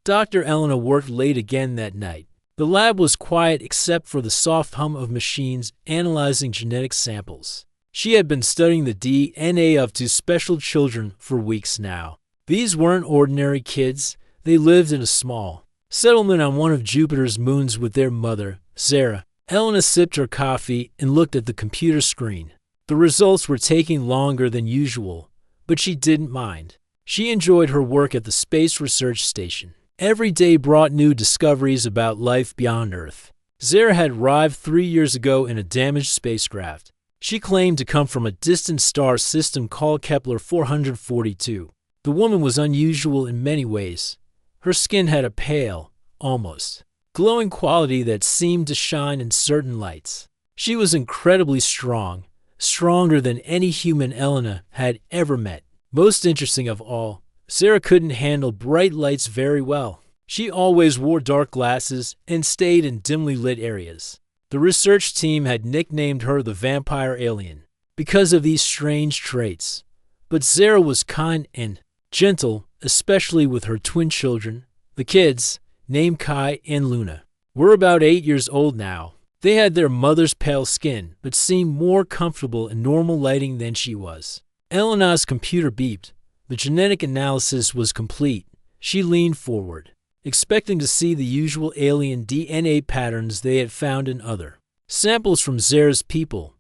Dr. Elena worked late again that night. The lab was quiet except for the soft hum of machines analyzing genetic samples. She had been studying the DNA of two special children for weeks now. These weren't ordinary kids. They lived in a small settlement on one of Jupiter's moons with their mother, Sarah. Elena sipped her coffee and looked at the computer screen. The results were taking longer than usual, but she didn't mind. She enjoyed her work at the Space Research Station. Every day brought new discoveries about life beyond Earth. Sarah had arrived 3 years ago in a damaged spacecraft. She claimed to come from a distant star system called Kepler 442. The woman was unusual in many ways. Her skin had a pale, almost glowing quality that seemed to shine in certain lights. She was incredibly strong, stronger than any human Elena had ever met. Most interesting of all, Sarah couldn't handle bright lights very well. She always wore dark glasses and stayed in dimly lit areas. The research team had nicknamed her the vampire alien because of these strange traits. But Sarah was kind and gentle, especially with her twin children. The kids, named Kai and Luna, were about 8 years old now. They had their mother's pale skin, but seemed more comfortable in normal lighting than she was. Elena's computer beeped. The genetic analysis was complete. She leaned forward, expecting to see the usual alien DNA patterns they had found in other samples from Zara's people.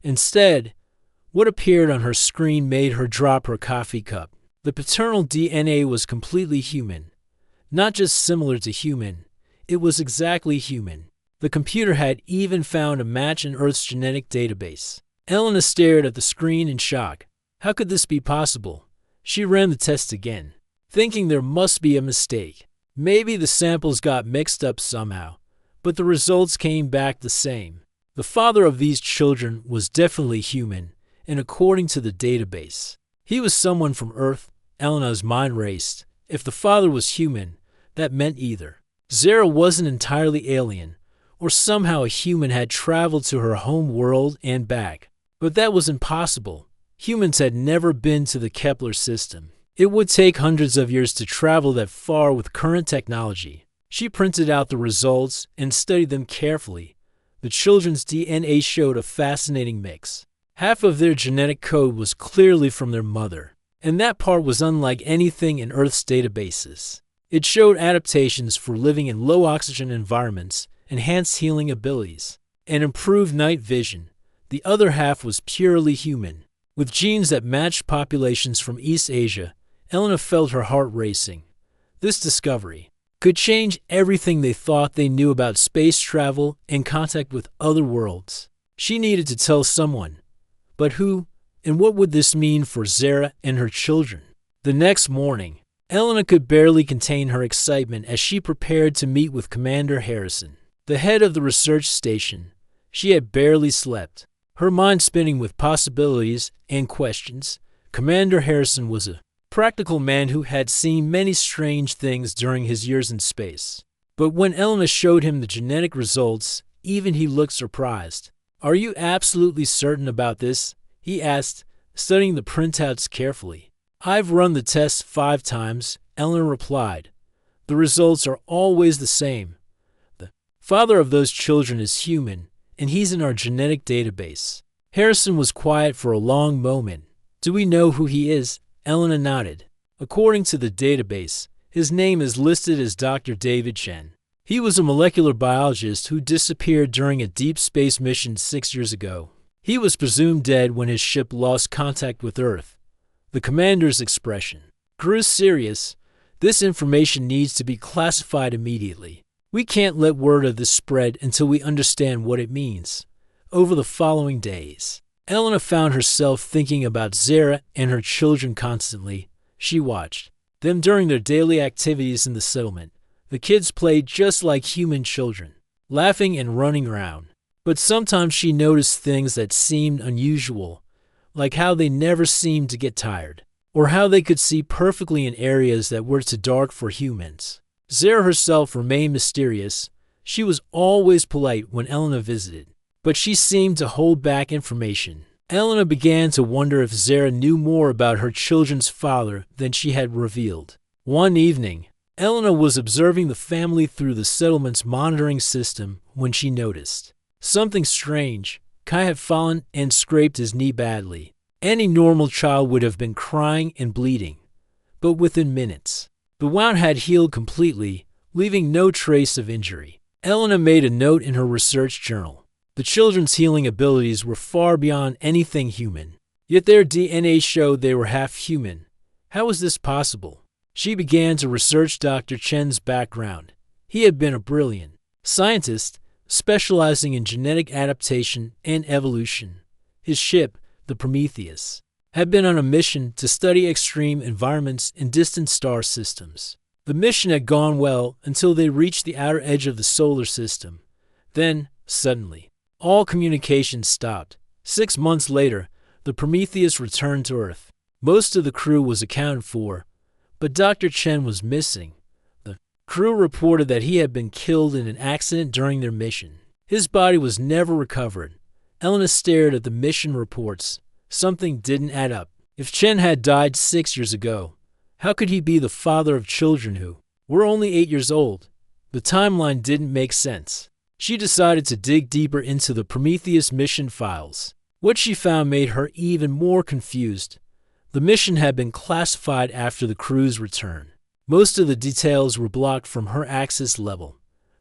Instead, what appeared on her screen made her drop her coffee cup. The paternal DNA was completely human. Not just similar to human, it was exactly human. The computer had even found a match in Earth's genetic database. Elena stared at the screen in shock. How could this be possible? She ran the test again, thinking there must be a mistake. Maybe the samples got mixed up somehow, but the results came back the same. The father of these children was definitely human, and according to the database, he was someone from Earth. Elena's mind raced. If the father was human, that meant either Zara wasn't entirely alien, or somehow a human had traveled to her home world and back. But that was impossible. Humans had never been to the Kepler system. It would take hundreds of years to travel that far with current technology. She printed out the results and studied them carefully. The children's DNA showed a fascinating mix. Half of their genetic code was clearly from their mother, and that part was unlike anything in Earth's databases. It showed adaptations for living in low-oxygen environments, enhanced healing abilities, and improved night vision. The other half was purely human, with genes that matched populations from East Asia. Elena felt her heart racing. This discovery could change everything they thought they knew about space travel and contact with other worlds. She needed to tell someone. But who, and what would this mean for Zara and her children? The next morning, Elena could barely contain her excitement as she prepared to meet with Commander Harrison, the head of the research station. She had barely slept, her mind spinning with possibilities and questions. Commander Harrison was a practical man who had seen many strange things during his years in space. But when Elena showed him the genetic results, even he looked surprised. "Are you absolutely certain about this?" he asked, studying the printouts carefully. "I've run the tests 5 times, Elena replied. "The results are always the same. The father of those children is human, and he's in our genetic database." Harrison was quiet for a long moment. "Do we know who he is?" Elena nodded. "According to the database, his name is listed as Dr. David Chen. He was a molecular biologist who disappeared during a deep space mission 6 years ago. He was presumed dead when his ship lost contact with Earth." The commander's expression grew serious. "This information needs to be classified immediately. We can't let word of this spread until we understand what it means." Over the following days, Elena found herself thinking about Zara and her children constantly. She watched them during their daily activities in the settlement. The kids played just like human children, laughing and running around. But sometimes she noticed things that seemed unusual, like how they never seemed to get tired, or how they could see perfectly in areas that were too dark for humans. Zara herself remained mysterious. She was always polite when Elena visited, but she seemed to hold back information. Elena began to wonder if Zara knew more about her children's father than she had revealed. One evening, Elena was observing the family through the settlement's monitoring system when she noticed something strange. Kai had fallen and scraped his knee badly. Any normal child would have been crying and bleeding, but within minutes, the wound had healed completely, leaving no trace of injury. Elena made a note in her research journal. The children's healing abilities were far beyond anything human, yet their DNA showed they were half human. How was this possible? She began to research Dr. Chen's background. He had been a brilliant scientist, specializing in genetic adaptation and evolution. His ship, the Prometheus, had been on a mission to study extreme environments in distant star systems. The mission had gone well until they reached the outer edge of the solar system. Then, suddenly, all communication stopped. 6 months later, the Prometheus returned to Earth. Most of the crew was accounted for, but Dr. Chen was missing. The crew reported that he had been killed in an accident during their mission. His body was never recovered. Elena stared at the mission reports. Something didn't add up. If Chen had died 6 years ago, how could he be the father of children who were only 8 years old? The timeline didn't make sense. She decided to dig deeper into the Prometheus mission files. What she found made her even more confused. The mission had been classified after the crew's return. Most of the details were blocked from her access level,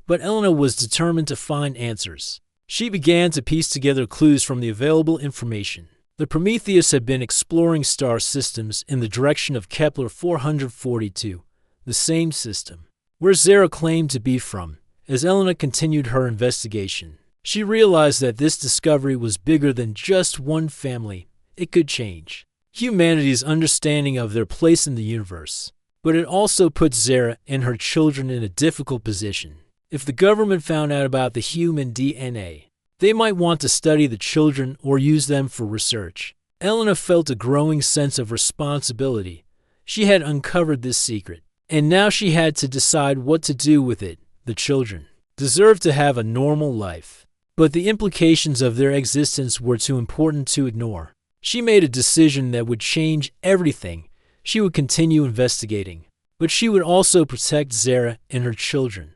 but Elena was determined to find answers. She began to piece together clues from the available information. The Prometheus had been exploring star systems in the direction of Kepler 442, the same system where Zara claimed to be from. As Elena continued her investigation, she realized that this discovery was bigger than just one family. It could change humanity's understanding of their place in the universe, but it also put Zara and her children in a difficult position. If the government found out about the human DNA, they might want to study the children or use them for research. Elena felt a growing sense of responsibility. She had uncovered this secret, and now she had to decide what to do with it. The children deserved to have a normal life, but the implications of their existence were too important to ignore. She made a decision that would change everything. She would continue investigating, but she would also protect Zara and her children.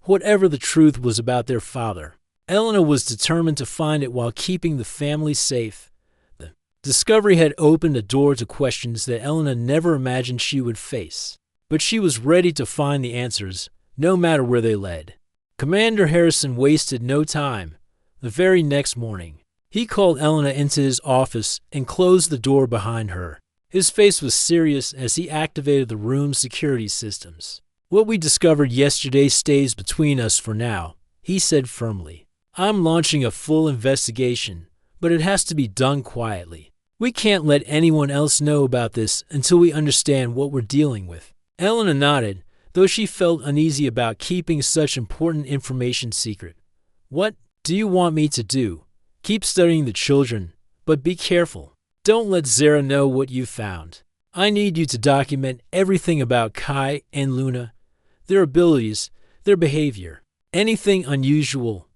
Whatever the truth was about their father, Elena was determined to find it while keeping the family safe. The discovery had opened a door to questions that Elena never imagined she would face, but she was ready to find the answers, no matter where they led. Commander Harrison wasted no time. The very next morning, he called Elena into his office and closed the door behind her. His face was serious as he activated the room's security systems. "What we discovered yesterday stays between us for now," he said firmly. "I'm launching a full investigation, but it has to be done quietly. We can't let anyone else know about this until we understand what we're dealing with." Elena nodded, though she felt uneasy about keeping such important information secret. "What do you want me to do?" "Keep studying the children, but be careful. Don't let Zara know what you found. I need you to document everything about Kai and Luna, their abilities, their behavior, anything unusual."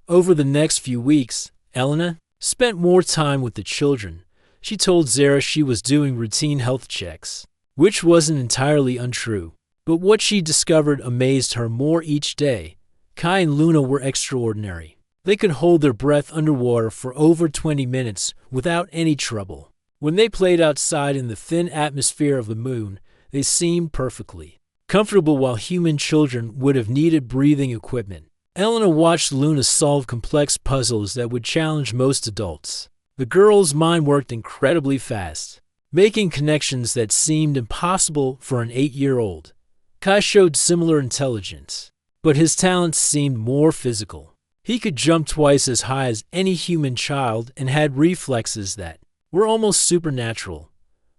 Over the next few weeks, Elena spent more time with the children. She told Zara she was doing routine health checks, which wasn't entirely untrue. But what she discovered amazed her more each day. Kai and Luna were extraordinary. They could hold their breath underwater for over 20 minutes without any trouble. When they played outside in the thin atmosphere of the moon, they seemed perfectly comfortable while human children would have needed breathing equipment. Elena watched Luna solve complex puzzles that would challenge most adults. The girl's mind worked incredibly fast, making connections that seemed impossible for an 8-year-old. Kai showed similar intelligence, but his talents seemed more physical. He could jump twice as high as any human child and had reflexes that were almost supernatural.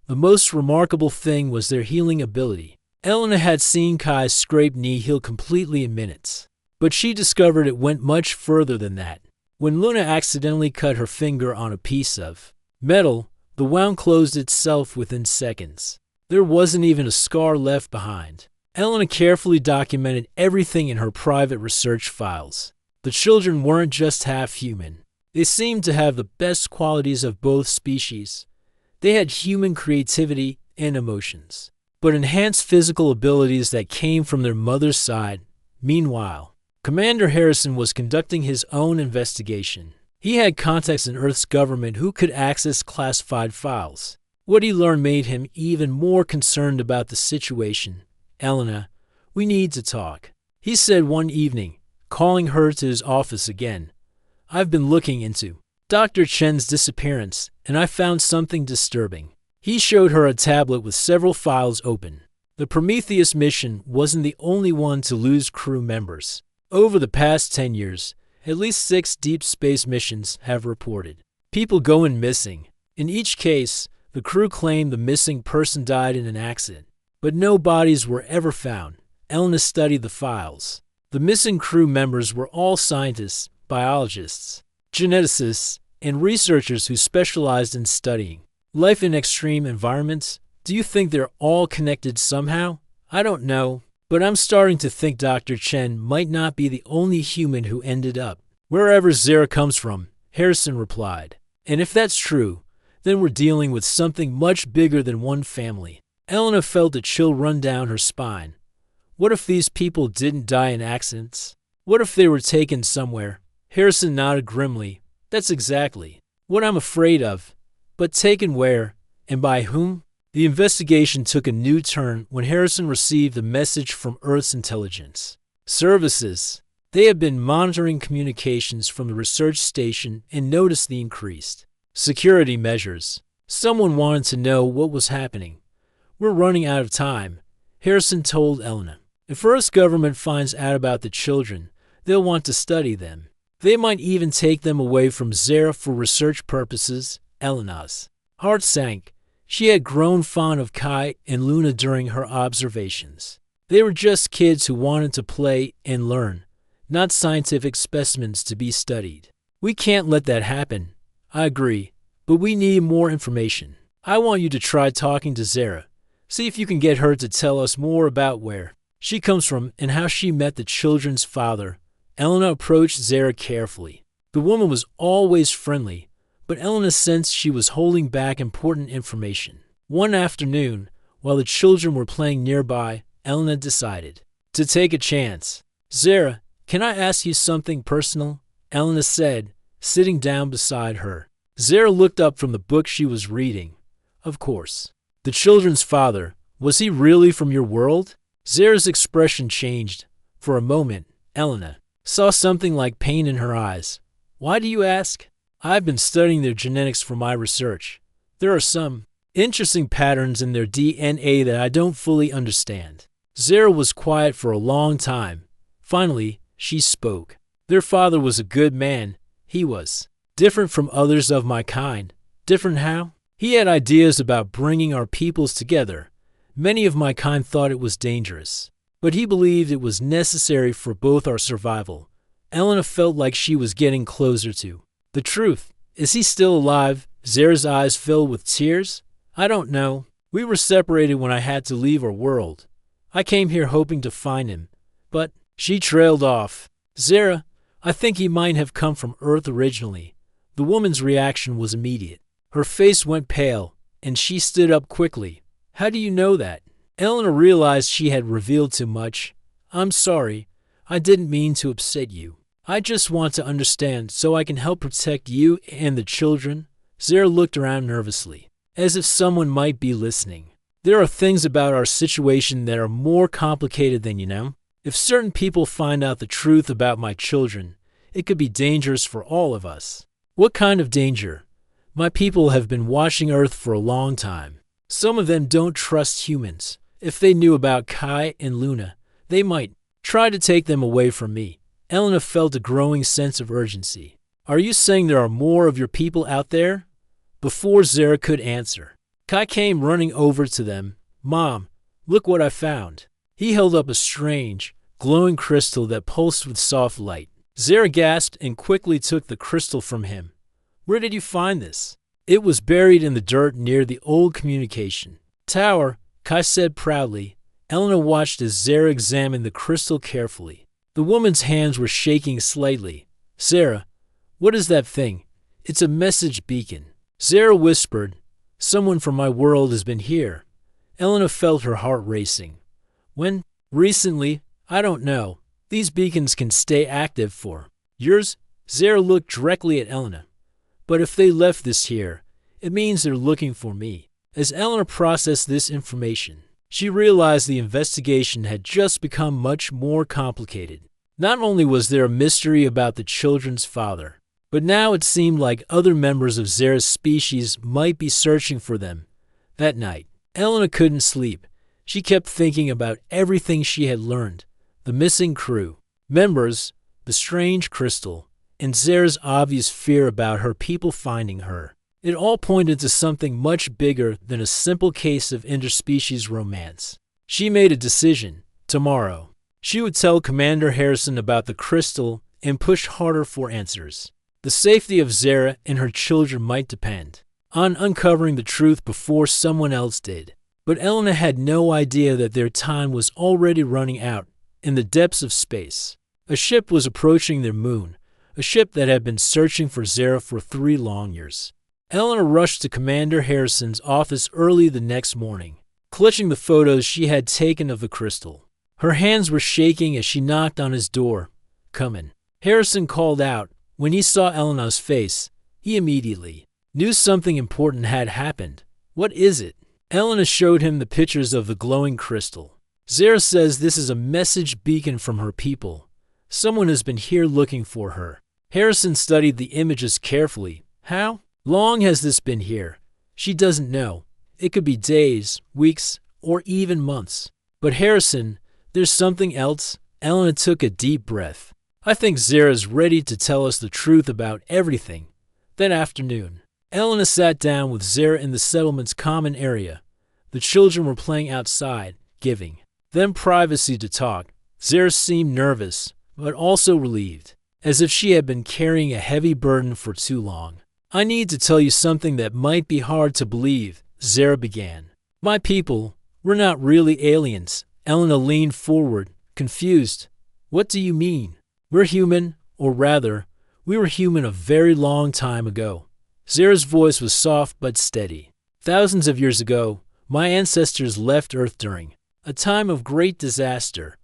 The most remarkable thing was their healing ability. Elena had seen Kai's scraped knee heal completely in minutes, but she discovered it went much further than that. When Luna accidentally cut her finger on a piece of metal, the wound closed itself within seconds. There wasn't even a scar left behind. Elena carefully documented everything in her private research files. The children weren't just half human. They seemed to have the best qualities of both species. They had human creativity and emotions. but enhanced physical abilities that came from their mother's side. Meanwhile, Commander Harrison was conducting his own investigation. He had contacts in Earth's government who could access classified files. What he learned made him even more concerned about the situation. "Elena, we need to talk," he said one evening, calling her to his office again. "I've been looking into Dr. Chen's disappearance, and I found something disturbing." He showed her a tablet with several files open. The Prometheus mission wasn't the only one to lose crew members. Over the past 10 years, at least 6 deep space missions have reported people going missing. In each case, the crew claimed the missing person died in an accident, but no bodies were ever found. Elena studied the files. The missing crew members were all scientists, biologists, geneticists, and researchers who specialized in studying life in extreme environments. Do you think they're all connected somehow? I don't know, but I'm starting to think Dr. Chen might not be the only human who ended up wherever Zara comes from, Harrison replied. And if that's true, then we're dealing with something much bigger than one family. Elena felt a chill run down her spine. What if these people didn't die in accidents? What if they were taken somewhere? Harrison nodded grimly. That's exactly what I'm afraid of. But taken where, and by whom? The investigation took a new turn when Harrison received a message from Earth's intelligence services. They had been monitoring communications from the research station and noticed the increased security measures. Someone wanted to know what was happening. "We're running out of time," Harrison told Elena. "If Earth's government finds out about the children, they'll want to study them. They might even take them away from Zara for research purposes." Elena's heart sank. She had grown fond of Kai and Luna during her observations. They were just kids who wanted to play and learn, not scientific specimens to be studied. "We can't let that happen." "I agree, but we need more information. I want you to try talking to Zara. See if you can get her to tell us more about where she comes from and how she met the children's father." Elena approached Zara carefully. The woman was always friendly, but Elena sensed she was holding back important information. One afternoon, while the children were playing nearby, Elena decided to take a chance. "Zara, can I ask you something personal?" Elena said, sitting down beside her. Zara looked up from the book she was reading. "Of course." "The children's father, was he really from your world?" Zara's expression changed. For a moment, Elena saw something like pain in her eyes. "Why do you ask?" "I've been studying their genetics for my research. There are some interesting patterns in their DNA that I don't fully understand." Zara was quiet for a long time. Finally, she spoke. "Their father was a good man. He was different from others of my kind." "Different how?" "He had ideas about bringing our peoples together. Many of my kind thought it was dangerous, but he believed it was necessary for both our survival." Elena felt like she was getting closer to the truth. "Is he still alive?" Zara's eyes filled with tears. "I don't know. We were separated when I had to leave our world. I came here hoping to find him, but..." She trailed off. "Zara, I think he might have come from Earth originally." The woman's reaction was immediate. Her face went pale, and she stood up quickly. "How do you know that?" Elena realized she had revealed too much. "I'm sorry. I didn't mean to upset you. I just want to understand so I can help protect you and the children." Zara looked around nervously, as if someone might be listening. "There are things about our situation that are more complicated than you know. If certain people find out the truth about my children, it could be dangerous for all of us." "What kind of danger?" "My people have been watching Earth for a long time. Some of them don't trust humans. If they knew about Kai and Luna, they might try to take them away from me." Elena felt a growing sense of urgency. "Are you saying there are more of your people out there?" Before Zara could answer, Kai came running over to them. "Mom, look what I found." He held up a strange, glowing crystal that pulsed with soft light. Zara gasped and quickly took the crystal from him. "Where did you find this?" "It was buried in the dirt near the old communication tower," Kai said proudly. Elena watched as Zara examined the crystal carefully. The woman's hands were shaking slightly. "Zara, what is that thing?" "It's a message beacon." Zara whispered, "Someone from my world has been here. Elena felt her heart racing. When? Recently? I don't know. These beacons can stay active for years. Zara looked directly at Elena. But if they left this here, it means they're looking for me. As Elena processed this information, she realized the investigation had just become much more complicated. Not only was there a mystery about the children's father, but now it seemed like other members of Zara's species might be searching for them. That night, Elena couldn't sleep. She kept thinking about everything she had learned. The missing crew, members, the strange crystal, and Zara's obvious fear about her people finding her. It all pointed to something much bigger than a simple case of interspecies romance. She made a decision. Tomorrow, she would tell Commander Harrison about the crystal and push harder for answers. The safety of Zara and her children might depend on uncovering the truth before someone else did. But Elena had no idea that their time was already running out in the depths of space. A ship was approaching their moon, a ship that had been searching for Zara for 3 long years. Elena rushed to Commander Harrison's office early the next morning, clutching the photos she had taken of the crystal. Her hands were shaking as she knocked on his door. "Come in." Harrison called out. When he saw Elena's face, he immediately knew something important had happened. "What is it?" Elena showed him the pictures of the glowing crystal. "Zara says this is a message beacon from her people. Someone has been here looking for her." Harrison studied the images carefully. "How long has this been here?" "She doesn't know. It could be days, weeks, or even months." "But Harrison, there's something else." Elena took a deep breath. "I think Zara's ready to tell us the truth about everything." That afternoon, Elena sat down with Zara in the settlement's common area. The children were playing outside, giving them privacy to talk. Zara seemed nervous, but also relieved, as if she had been carrying a heavy burden for too long. "I need to tell you something that might be hard to believe," Zara began. "My people, we're not really aliens." Elena leaned forward, confused. "What do you mean?" "We're human, or rather, we were human a very long time ago." Zara's voice was soft but steady. "Thousands of years ago, my ancestors left Earth during a time of great disaster.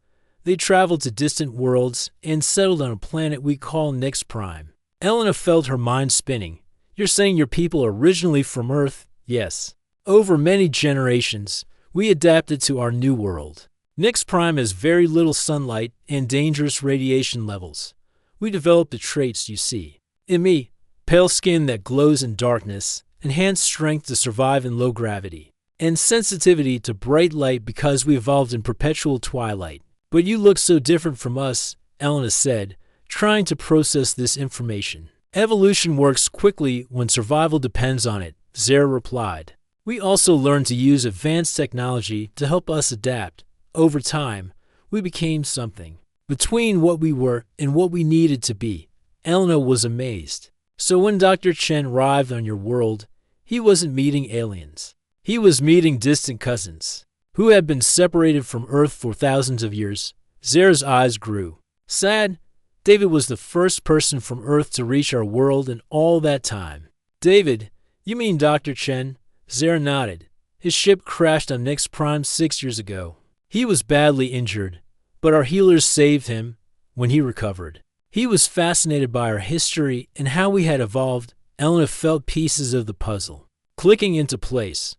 They traveled to distant worlds and settled on a planet we call Nyx Prime." Elena felt her mind spinning. "You're saying your people are originally from Earth?" "Yes. Over many generations, we adapted to our new world. Nyx Prime has very little sunlight and dangerous radiation levels. We developed the traits you see in me: pale skin that glows in darkness, enhanced strength to survive in low gravity, and sensitivity to bright light because we evolved in perpetual twilight." "But you look so different from us," Elena said, trying to process this information. "Evolution works quickly when survival depends on it," Zara replied. "We also learned to use advanced technology to help us adapt. Over time, we became something between what we were and what we needed to be." Elena was amazed. "So when Dr. Chen arrived on your world, he wasn't meeting aliens. He was meeting distant cousins who had been separated from Earth for thousands of years." Zara's eyes grew. "Sad. David was the first person from Earth to reach our world in all that time." "David? You mean Dr. Chen?" Zara nodded. "His ship crashed on Nyx Prime 6 years ago. He was badly injured, but our healers saved him when he recovered. He was fascinated by our history and how we had evolved." Elena felt pieces of the puzzle clicking into place.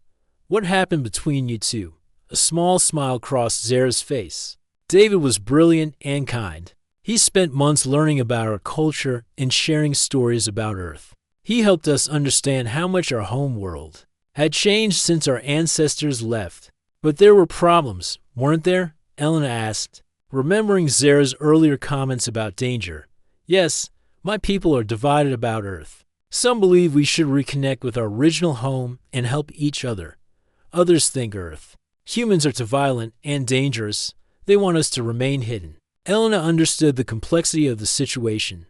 "What happened between you two?" A small smile crossed Zara's face. "David was brilliant and kind. He spent months learning about our culture and sharing stories about Earth. He helped us understand how much our home world had changed since our ancestors left." "But there were problems, weren't there?" Elena asked, remembering Zara's earlier comments about danger. "Yes, my people are divided about Earth. Some believe we should reconnect with our original home and help each other. Others think Earth humans are too violent and dangerous. They want us to remain hidden." Elena understood the complexity of the situation.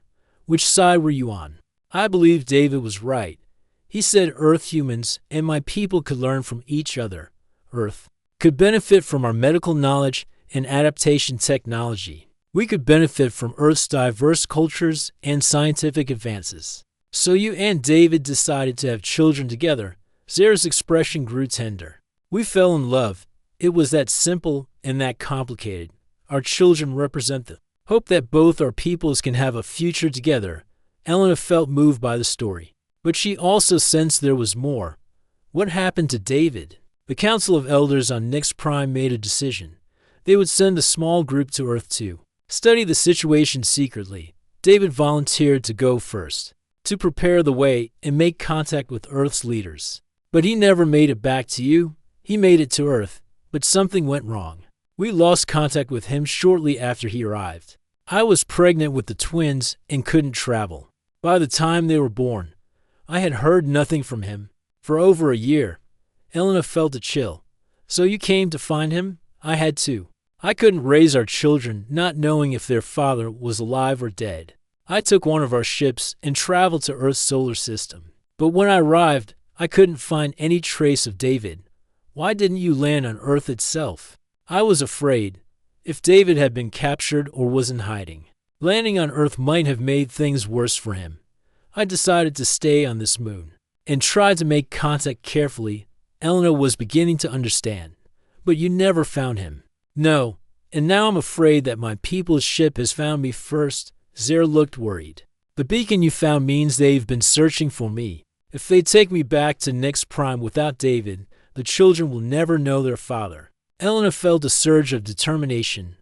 "Which side were you on?" "I believe David was right. He said Earth humans and my people could learn from each other. Earth could benefit from our medical knowledge and adaptation technology. We could benefit from Earth's diverse cultures and scientific advances." "So you and David decided to have children together." Zara's expression grew tender. We fell in love. It was that simple and that complicated. Our children represent the hope that both our peoples can have a future together. Elena felt moved by the story, but she also sensed there was more. What happened to David? The Council of Elders on Nyx Prime made a decision. They would send a small group to Earth to study the situation secretly. David volunteered to go first, to prepare the way and make contact with Earth's leaders. But he never made it back to you. He made it to Earth, but something went wrong. We lost contact with him shortly after he arrived. I was pregnant with the twins and couldn't travel. By the time they were born, I had heard nothing from him for over a year. Elena felt a chill. So you came to find him? I had to. I couldn't raise our children not knowing if their father was alive or dead. I took one of our ships and traveled to Earth's solar system. But when I arrived, I couldn't find any trace of David. Why didn't you land on Earth itself? I was afraid. If David had been captured or was in hiding, landing on Earth might have made things worse for him. I decided to stay on this moon and tried to make contact carefully. Elena was beginning to understand. But you never found him. No, and now I'm afraid that my people's ship has found me first. Zara looked worried. The beacon you found means they've been searching for me. If they take me back to Nyx Prime without David, the children will never know their father. Elena felt a surge of determination.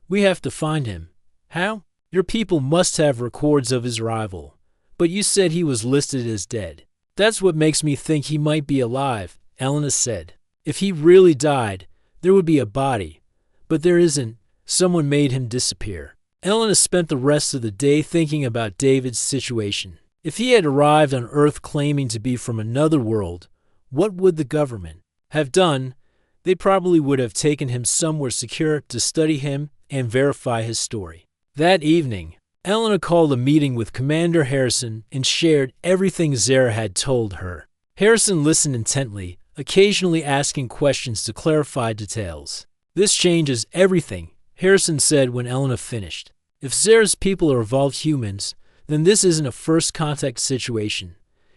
We have to find him. How? Your people must have records of his arrival. But you said he was listed as dead. That's what makes me think he might be alive, Elena said. If he really died, there would be a body. But there isn't. Someone made him disappear. Elena spent the rest of the day thinking about David's situation. If he had arrived on Earth claiming to be from another world, what would the government have done? They probably would have taken him somewhere secure to study him and verify his story. That evening, Elena called a meeting with Commander Harrison and shared everything Zara had told her. Harrison listened intently, occasionally asking questions to clarify details. This changes everything, Harrison said when Elena finished. If Zara's people are evolved humans, then this isn't a first contact situation.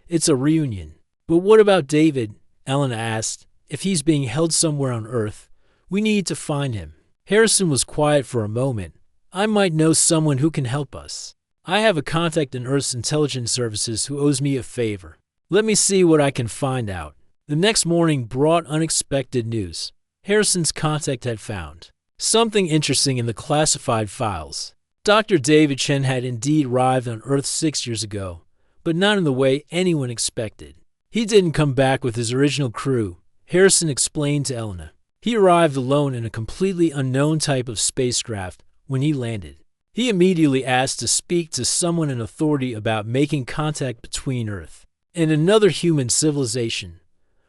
It's a reunion. But what about David? Elena asked. If he's being held somewhere on Earth, we need to find him. Harrison was quiet for a moment. I might know someone who can help us. I have a contact in Earth's intelligence services who owes me a favor. Let me see what I can find out. The next morning brought unexpected news. Harrison's contact had found something interesting in the classified files. Dr. David Chen had indeed arrived on Earth 6 years ago, but not in the way anyone expected. He didn't come back with his original crew, Harrison explained to Elena. He arrived alone in a completely unknown type of spacecraft when he landed. He immediately asked to speak to someone in authority about making contact between Earth and another human civilization.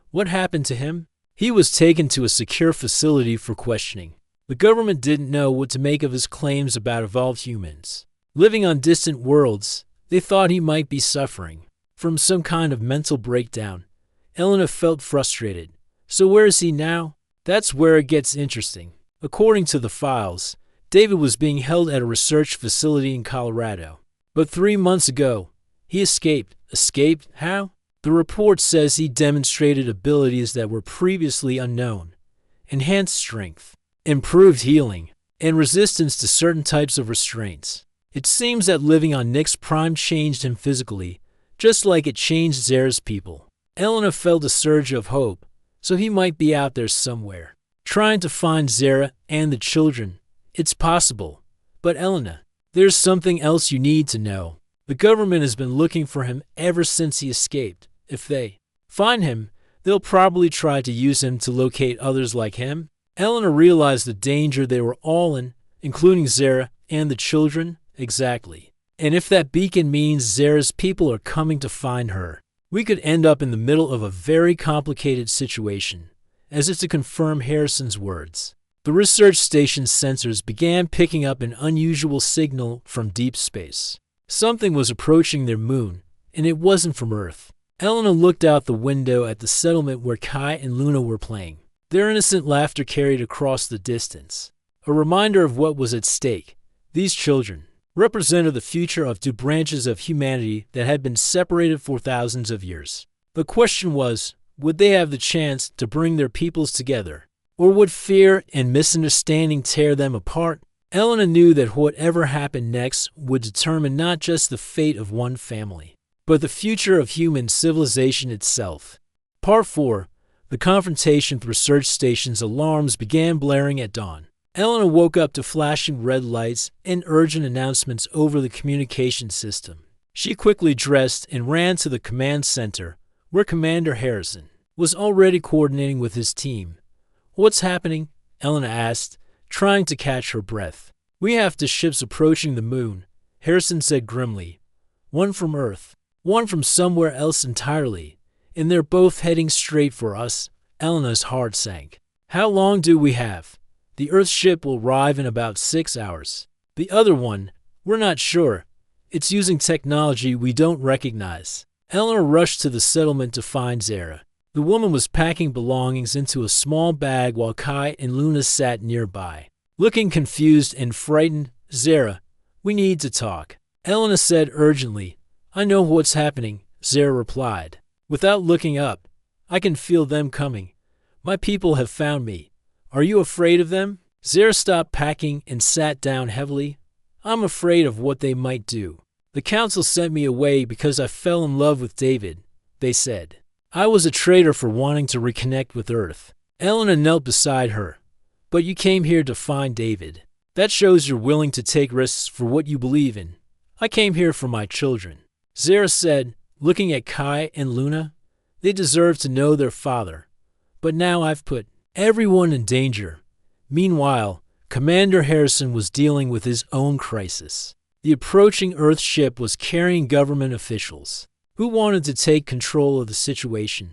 What happened to him? He was taken to a secure facility for questioning. The government didn't know what to make of his claims about evolved humans. Living on distant worlds, they thought he might be suffering from some kind of mental breakdown. Elena felt frustrated. So where is he now? That's where it gets interesting. According to the files, David was being held at a research facility in Colorado. But 3 months ago, he escaped. Escaped? How? The report says he demonstrated abilities that were previously unknown. Enhanced strength, improved healing, and resistance to certain types of restraints. It seems that living on Nyx Prime changed him physically, just like it changed Zara's people. Elena felt a surge of hope, so he might be out there somewhere, trying to find Zara and the children. It's possible. But Elena, there's something else you need to know. The government has been looking for him ever since he escaped. If they find him, they'll probably try to use him to locate others like him. Elena realized the danger they were all in, including Zara and the children. Exactly. And if that beacon means Zara's people are coming to find her, we could end up in the middle of a very complicated situation. As if to confirm Harrison's words, the research station's sensors began picking up an unusual signal from deep space. Something was approaching their moon, and it wasn't from Earth. Elena looked out the window at the settlement where Kai and Luna were playing. Their innocent laughter carried across the distance, a reminder of what was at stake. These children represented the future of two branches of humanity that had been separated for thousands of years. The question was, Would they have the chance to bring their peoples together? Or would fear and misunderstanding tear them apart? Elena knew that whatever happened next would determine not just the fate of one family, but the future of human civilization itself. Part 4. The confrontation with research station's alarms began blaring at dawn. Elena woke up to flashing red lights and urgent announcements over the communication system. She quickly dressed and ran to the command center, where Commander Harrison was already coordinating with his team. "What's happening?" Elena asked, trying to catch her breath. "We have 2 ships approaching the moon," Harrison said grimly. "One from Earth, one from somewhere else entirely, and they're both heading straight for us." Elena's heart sank. "How long do we have?" "The Earth ship will arrive in about 6 hours. The other one, we're not sure. It's using technology we don't recognize." Elena rushed to the settlement to find Zara. The woman was packing belongings into a small bag while Kai and Luna sat nearby. Looking confused and frightened, "Zara, we need to talk," Elena said urgently. "I know what's happening," Zara replied, without looking up. "I can feel them coming. My people have found me. Are you afraid of them?" Zara stopped packing and sat down heavily. "I'm afraid of what they might do. The council sent me away because I fell in love with David," they said. "I was a traitor for wanting to reconnect with Earth." Elena knelt beside her. "But you came here to find David. That shows you're willing to take risks for what you believe in." "I came here for my children," Zara said, looking at Kai and Luna. "They deserve to know their father. But now I've put everyone in danger." Meanwhile, Commander Harrison was dealing with his own crisis. The approaching Earth ship was carrying government officials who wanted to take control of the situation.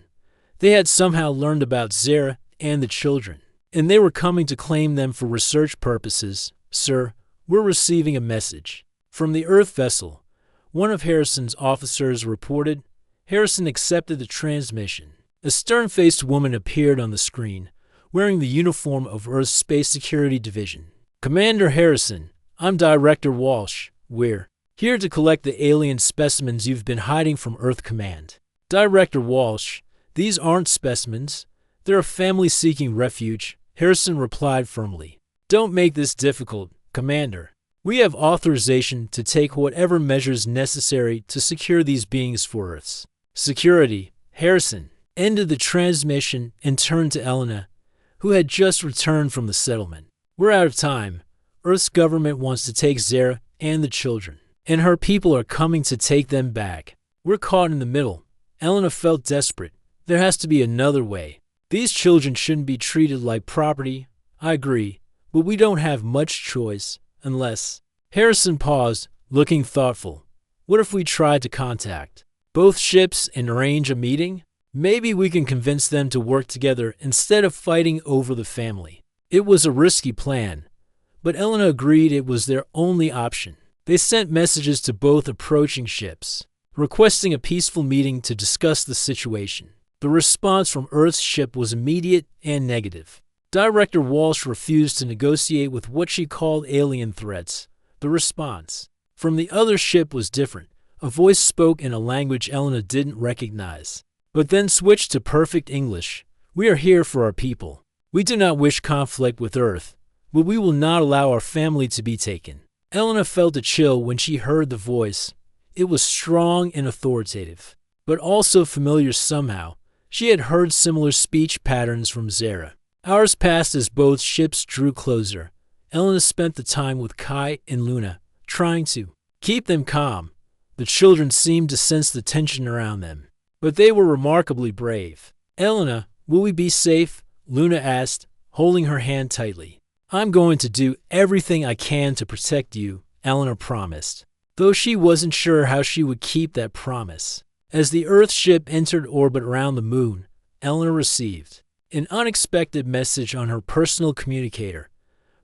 They had somehow learned about Zara and the children, and they were coming to claim them for research purposes. "Sir, we're receiving a message from the Earth vessel," one of Harrison's officers reported. Harrison accepted the transmission. A stern-faced woman appeared on the screen, wearing the uniform of Earth's Space Security Division. "Commander Harrison, I'm Director Walsh. We're here to collect the alien specimens you've been hiding from Earth Command." "Director Walsh, these aren't specimens. They're a family seeking refuge," Harrison replied firmly. "Don't make this difficult, Commander. We have authorization to take whatever measures necessary to secure these beings for Earth's security." Harrison ended the transmission and turned to Elena, who had just returned from the settlement. "We're out of time. Earth's government wants to take Zara and the children, and her people are coming to take them back. We're caught in the middle." Elena felt desperate. There has to be another way. These children shouldn't be treated like property. "I agree, but we don't have much choice unless—" Harrison paused, looking thoughtful. "What if we tried to contact both ships and arrange a meeting? Maybe we can convince them to work together instead of fighting over the family." It was a risky plan, but Elena agreed it was their only option. They sent messages to both approaching ships, requesting a peaceful meeting to discuss the situation. The response from Earth's ship was immediate and negative. Director Walsh refused to negotiate with what she called alien threats. The response from the other ship was different. A voice spoke in a language Elena didn't recognize, but then switched to perfect English. "We are here for our people. We do not wish conflict with Earth, but we will not allow our family to be taken." Elena felt a chill when she heard the voice. It was strong and authoritative, but also familiar somehow. She had heard similar speech patterns from Zara. Hours passed as both ships drew closer. Elena spent the time with Kai and Luna, trying to keep them calm. The children seemed to sense the tension around them, but they were remarkably brave. "Elena, will we be safe?" Luna asked, holding her hand tightly. "I'm going to do everything I can to protect you," Elena promised, though she wasn't sure how she would keep that promise. As the Earth ship entered orbit around the moon, Elena received an unexpected message on her personal communicator.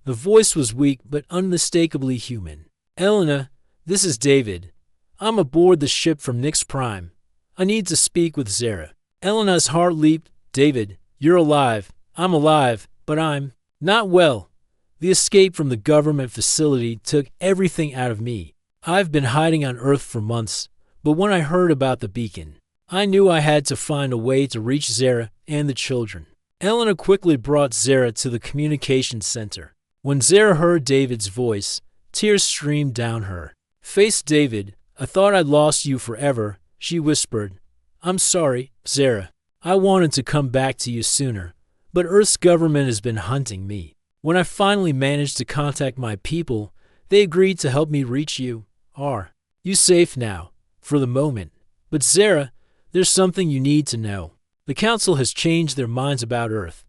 The voice was weak but unmistakably human. "Elena, this is David. I'm aboard the ship from Nix Prime. I need to speak with Zara." Elena's heart leaped. "David, you're alive. I'm alive, but I'm not well. The escape from the government facility took everything out of me. I've been hiding on Earth for months, but when I heard about the beacon, I knew I had to find a way to reach Zara and the children. Elena quickly brought Zara to the communications center. When Zara heard David's voice, tears streamed down her face. "David, I thought I'd lost you forever," she whispered. "I'm sorry, Zara. I wanted to come back to you sooner, but Earth's government has been hunting me. When I finally managed to contact my people, they agreed to help me reach you. Are you safe now? For the moment. But Zara, there's something you need to know. The Council has changed their minds about Earth.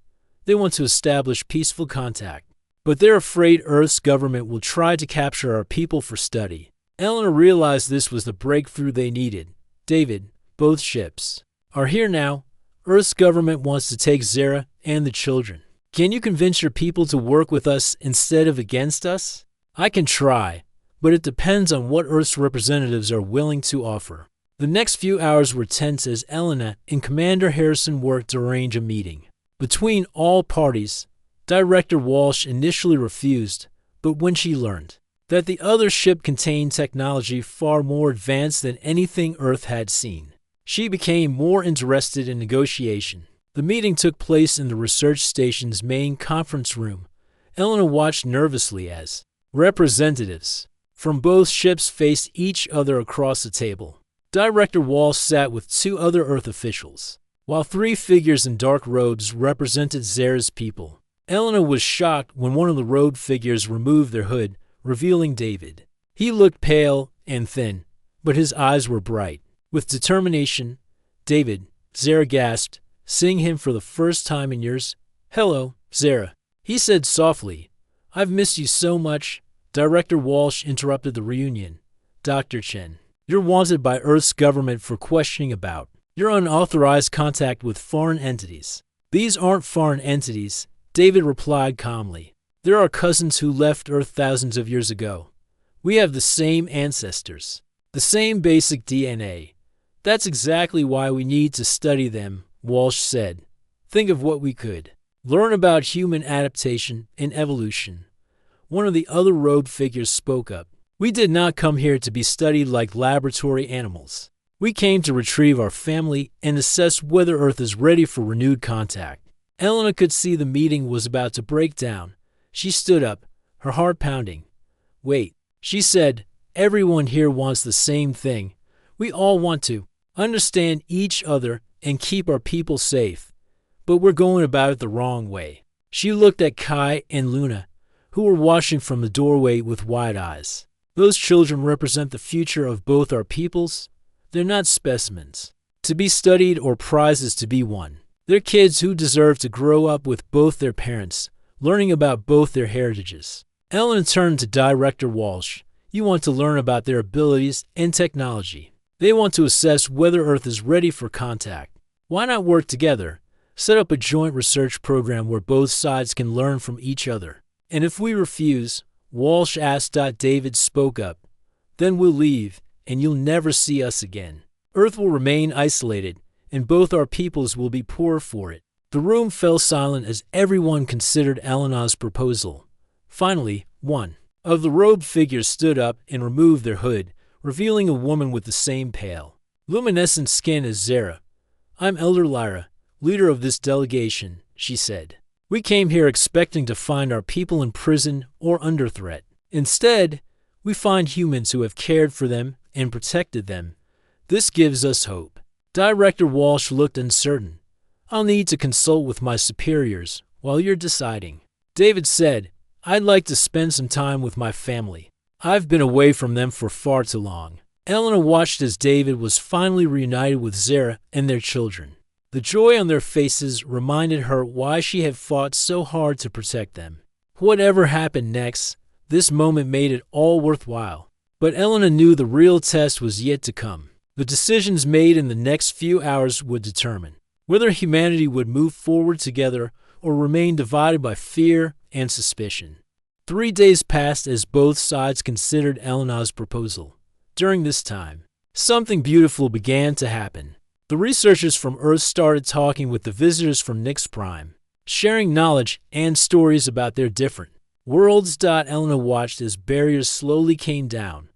They want to establish peaceful contact, but they're afraid Earth's government will try to capture our people for study." Eleanor realized this was the breakthrough they needed. "David, both ships are here now. Earth's government wants to take Zara and the children. Can you convince your people to work with us instead of against us?" "I can try, but it depends on what Earth's representatives are willing to offer." The next few hours were tense as Elena and Commander Harrison worked to arrange a meeting between all parties. Director Walsh initially refused, but when she learned that the other ship contained technology far more advanced than anything Earth had seen, she became more interested in negotiation. The meeting took place in the research station's main conference room. Elena watched nervously as representatives from both ships faced each other across the table. Director Walsh sat with two other Earth officials, while three figures in dark robes represented Zara's people. Elena was shocked when one of the robed figures removed their hood, revealing David. He looked pale and thin, but his eyes were bright with determination. "David," Zara gasped, seeing him for the first time in years. "Hello, Zara," he said softly. "I've missed you so much." Director Walsh interrupted the reunion. "Dr. Chen, you're wanted by Earth's government for questioning about your unauthorized contact with foreign entities." "These aren't foreign entities," David replied calmly. "They're our cousins who left Earth thousands of years ago. We have the same ancestors, the same basic DNA. That's exactly why we need to study them," Walsh said. "Think of what we could learn about human adaptation and evolution." One of the other robed figures spoke up. "We did not come here to be studied like laboratory animals. We came to retrieve our family and assess whether Earth is ready for renewed contact." Elena could see the meeting was about to break down. She stood up, her heart pounding. "Wait," she said, "everyone here wants the same thing. We all want to understand each other and keep our people safe. But we're going about it the wrong way." She looked at Kai and Luna, who were watching from the doorway with wide eyes. "Those children represent the future of both our peoples. They're not specimens to be studied or prizes to be won. They're kids who deserve to grow up with both their parents, learning about both their heritages." Ellen turned to Director Walsh. "You want to learn about their abilities and technology. They want to assess whether Earth is ready for contact. Why not work together? Set up a joint research program where both sides can learn from each other. And if we refuse," Walsh asked. David spoke up, "then we'll leave, and you'll never see us again. Earth will remain isolated, and both our peoples will be poorer for it." The room fell silent as everyone considered Elena's proposal. Finally, one of the robed figures stood up and removed their hood, revealing a woman with the same pale, luminescent skin as Zara. "I'm Elder Lyra, leader of this delegation," she said. "We came here expecting to find our people in prison or under threat. Instead, we find humans who have cared for them and protected them. This gives us hope." Director Walsh looked uncertain. "I'll need to consult with my superiors while you're deciding." David said, "I'd like to spend some time with my family. I've been away from them for far too long." Elena watched as David was finally reunited with Zara and their children. The joy on their faces reminded her why she had fought so hard to protect them. Whatever happened next, this moment made it all worthwhile. But Elena knew the real test was yet to come. The decisions made in the next few hours would determine whether humanity would move forward together or remain divided by fear and suspicion. 3 days passed as both sides considered Elena's proposal. During this time, something beautiful began to happen. The researchers from Earth started talking with the visitors from Nyx Prime, sharing knowledge and stories about their different worlds. Elena watched as barriers slowly came down.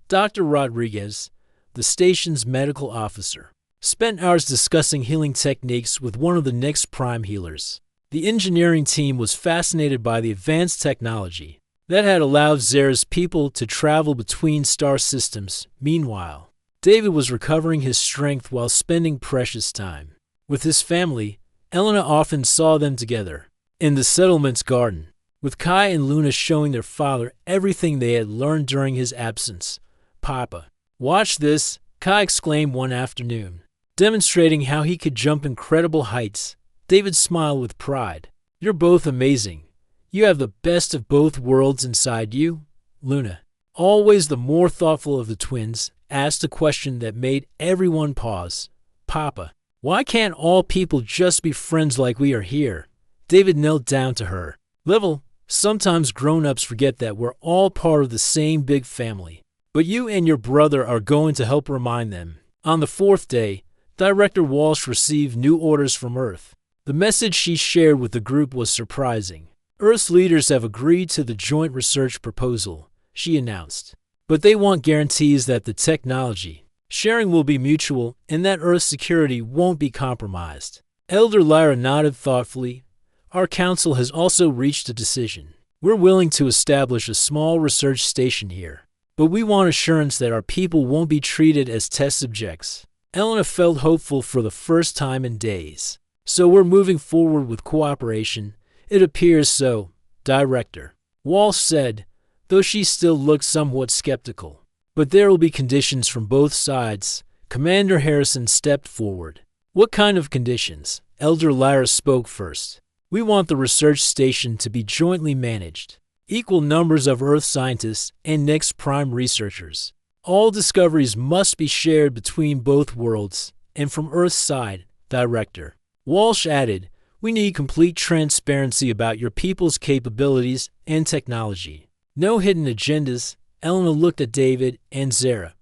Dr. Rodriguez, the station's medical officer, spent hours discussing healing techniques with one of the next prime healers. The engineering team was fascinated by the advanced technology that had allowed Zera's people to travel between star systems. Meanwhile, David was recovering his strength while spending precious time with his family. Elena often saw them together in the settlement's garden, with Kai and Luna showing their father everything they had learned during his absence. "Papa, watch this," Kai exclaimed one afternoon, demonstrating how he could jump incredible heights. David smiled with pride. "You're both amazing. You have the best of both worlds inside you." Luna, always the more thoughtful of the twins, asked a question that made everyone pause. "Papa, why can't all people just be friends like we are here?" David knelt down to her level. "Sometimes grown-ups forget that we're all part of the same big family, but you and your brother are going to help remind them." On the fourth day, Director Walsh received new orders from Earth. The message she shared with the group was surprising. "Earth's leaders have agreed to the joint research proposal," she announced. "But they want guarantees that the technology sharing will be mutual and that Earth's security won't be compromised." Elder Lyra nodded thoughtfully. "Our council has also reached a decision. We're willing to establish a small research station here, but we want assurance that our people won't be treated as test subjects." Elena felt hopeful for the first time in days. "So we're moving forward with cooperation." "It appears so," Director Walsh said, though she still looked somewhat skeptical. "But there will be conditions from both sides." Commander Harrison stepped forward. "What kind of conditions?" Elder Lyra spoke first. "We want the research station to be jointly managed. Equal numbers of Earth scientists and Next Prime researchers. All discoveries must be shared between both worlds." "And from Earth's side," Director Walsh added, "we need complete transparency about your people's capabilities and technology. No hidden agendas." Elena looked at David and Zera.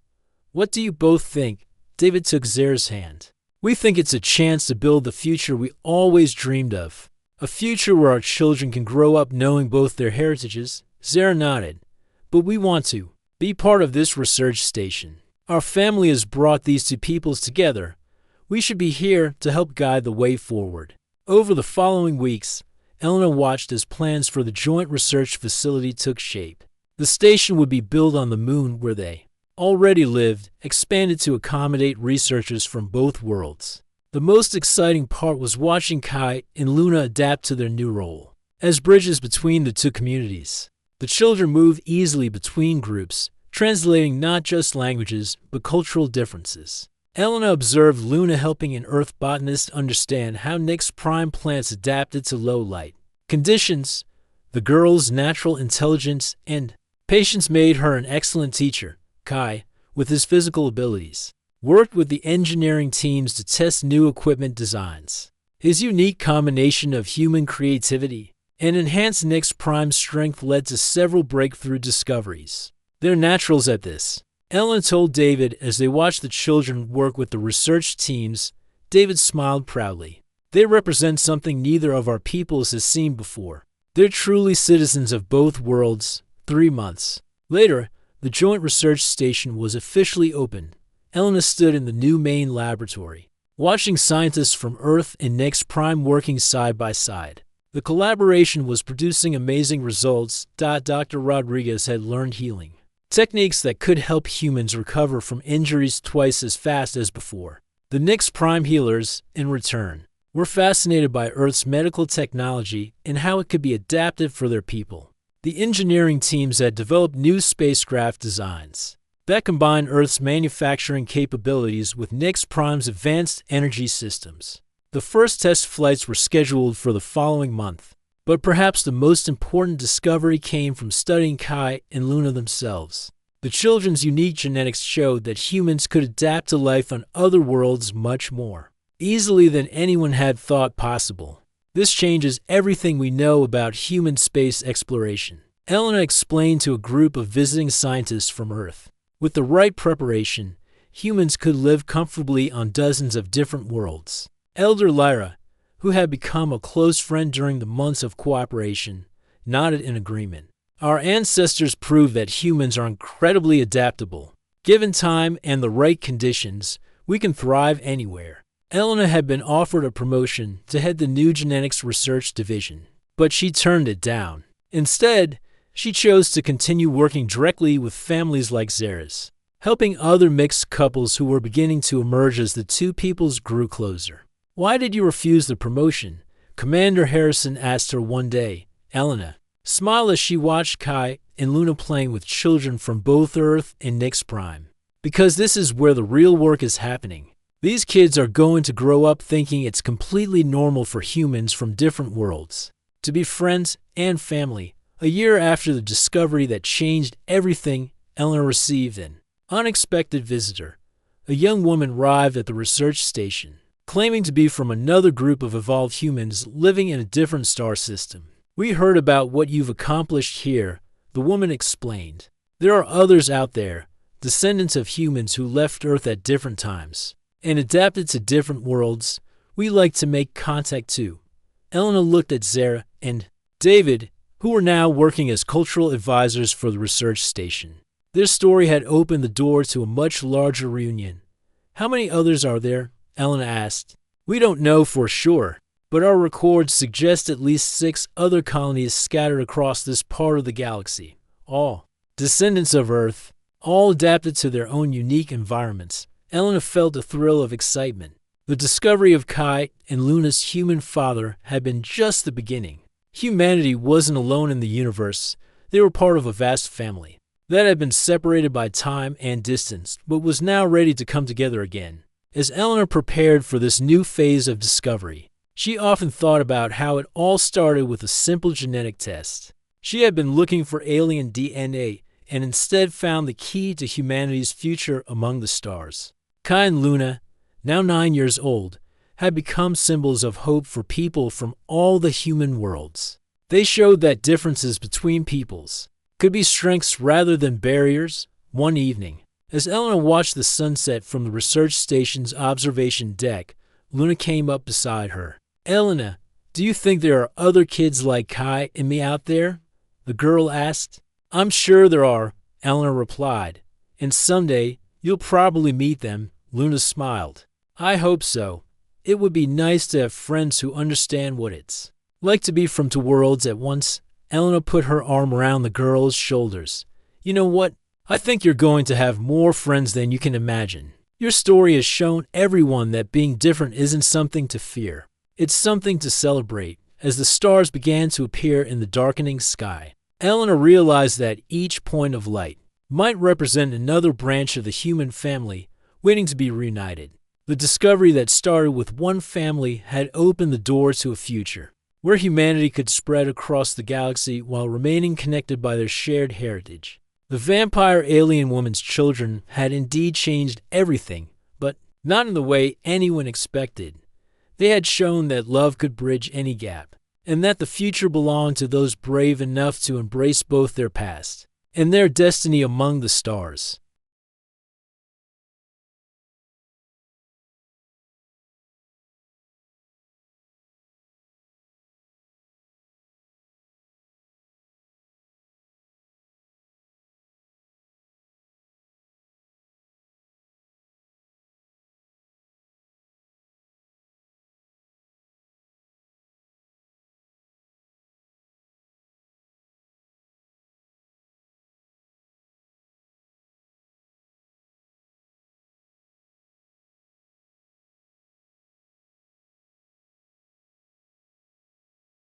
"What do you both think?" David took Zera's hand. "We think it's a chance to build the future we always dreamed of. A future where our children can grow up knowing both their heritages." Zera nodded. "But we want to be part of this research station. Our family has brought these two peoples together. We should be here to help guide the way forward." Over the following weeks, Elena watched as plans for the joint research facility took shape. The station would be built on the moon where they already lived, expanded to accommodate researchers from both worlds. The most exciting part was watching Kai and Luna adapt to their new role as bridges between the two communities. The children moved easily between groups, translating not just languages, but cultural differences. Elena observed Luna helping an Earth botanist understand how Next Prime plants adapted to low light conditions. The girl's natural intelligence and patience made her an excellent teacher. Kai, with his physical abilities, worked with the engineering teams to test new equipment designs. His unique combination of human creativity and enhanced Next Prime strength led to several breakthrough discoveries. "They're naturals at this," Elena told David as they watched the children work with the research teams. David smiled proudly. "They represent something neither of our peoples has seen before. They're truly citizens of both worlds." 3 months later, the joint research station was officially opened. Elena stood in the new main laboratory, watching scientists from Earth and Next Prime working side by side. The collaboration was producing amazing results. Dr. Rodriguez had learned healing techniques that could help humans recover from injuries twice as fast as before. The Next Prime healers, in return, were fascinated by Earth's medical technology and how it could be adapted for their people. The engineering teams had developed new spacecraft designs that combined Earth's manufacturing capabilities with Next Prime's advanced energy systems. The first test flights were scheduled for the following month, but perhaps the most important discovery came from studying Kai and Luna themselves. The children's unique genetics showed that humans could adapt to life on other worlds much more easily than anyone had thought possible. "This changes everything we know about human space exploration," Elena explained to a group of visiting scientists from Earth. "With the right preparation, humans could live comfortably on dozens of different worlds." Elder Lyra, who had become a close friend during the months of cooperation, nodded in agreement. "Our ancestors proved that humans are incredibly adaptable. Given time and the right conditions, We can thrive anywhere. Elena had been offered a promotion to head the new genetics research division, but she turned it down. Instead, she chose to continue working directly with families like Zara's, helping other mixed couples who were beginning to emerge as the two peoples grew closer. "Why did you refuse the promotion?" Commander Harrison asked her one day. Elena smiled as she watched Kai and Luna playing with children from both Earth and Nyx Prime. "Because this is where the real work is happening. These kids are going to grow up thinking it's completely normal for humans from different worlds to be friends and family." A year after the discovery that changed everything, Elena received an unexpected visitor. A young woman arrived at the research station, claiming to be from another group of evolved humans living in a different star system. "We heard about what you've accomplished here," the woman explained. "There are others out there, descendants of humans who left Earth at different times and adapted to different worlds. We like to make contact too." Elena looked at Zara and David, who were now working as cultural advisors for the research station. Their story had opened the door to a much larger reunion. "How many others are there?" Elena asked. "We don't know for sure, but our records suggest at least 6 other colonies scattered across this part of the galaxy, all descendants of Earth, all adapted to their own unique environments." Elena felt a thrill of excitement. The discovery of Kai and Luna's human father had been just the beginning. Humanity wasn't alone in the universe. They were part of a vast family that had been separated by time and distance, but was now ready to come together again. As Eleanor prepared for this new phase of discovery, she often thought about how it all started with a simple genetic test. She had been looking for alien DNA and instead found the key to humanity's future among the stars. Kai and Luna, now 9 years old, had become symbols of hope for people from all the human worlds. They showed that differences between peoples could be strengths rather than barriers. One evening, as Elena watched the sunset from the research station's observation deck, Luna came up beside her. "Elena, do you think there are other kids like Kai and me out there?" the girl asked. "I'm sure there are," Elena replied. "And someday you'll probably meet them." Luna smiled. "I hope so. It would be nice to have friends who understand what it's like to be from two worlds at once." Elena put her arm around the girl's shoulders. "You know what? I think you're going to have more friends than you can imagine. Your story has shown everyone that being different isn't something to fear. It's something to celebrate." As the stars began to appear in the darkening sky, Elena realized that each point of light might represent another branch of the human family waiting to be reunited. The discovery that started with one family had opened the door to a future where humanity could spread across the galaxy while remaining connected by their shared heritage. The vampire alien woman's children had indeed changed everything, but not in the way anyone expected. They had shown that love could bridge any gap, and that the future belonged to those brave enough to embrace both their past and their destiny among the stars.